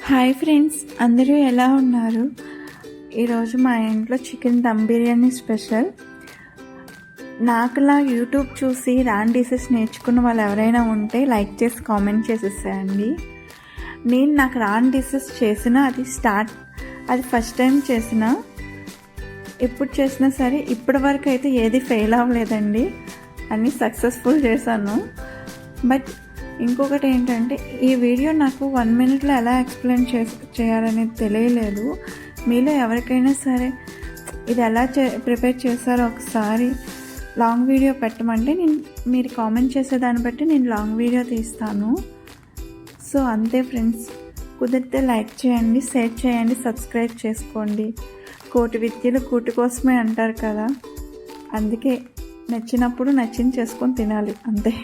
Hi friends, అందరూ ఎలా ఉన్నారు? ఈరోజు మా ఇంట్లో చికెన్ దమ్ బిర్యానీ స్పెషల్. నాకులా యూట్యూబ్ చూసి రాన్ డిషెస్ నేర్చుకున్న వాళ్ళు ఎవరైనా ఉంటే లైక్ చేసి కామెంట్ చేసేసేయండి. నాకు రాన్ డిషెస్ చేసిన అది ఫస్ట్ టైం చేసిన. ఎప్పుడు చేసినా సరే ఇప్పటి వరకు అయితే ఏది ఫెయిల్ అవ్వలేదండి, అన్నీ సక్సెస్ఫుల్ చేశాను. బట్ ఇంకొకటి ఏంటంటే, ఈ వీడియో నాకు 1 minute ఎలా ఎక్స్ప్లెయిన్ చేయాలనేది తెలియలేదు. మీలో ఎవరికైనా సరే ఇది ఎలా ప్రిపేర్ చేశారో ఒకసారి లాంగ్ వీడియో పెట్టమంటే మీరు కామెంట్ చేసేదాన్ని బట్టి నేను లాంగ్ వీడియో తీస్తాను. సో అంతే ఫ్రెండ్స్, కుదిరితే లైక్ చేయండి, షేర్ చేయండి, సబ్స్క్రైబ్ చేసుకోండి. కోటి విద్యలు కూటి కోసమే అంటారు కదా, అందుకే నచ్చినప్పుడు నచ్చింది చేసుకొని తినాలి అంతే.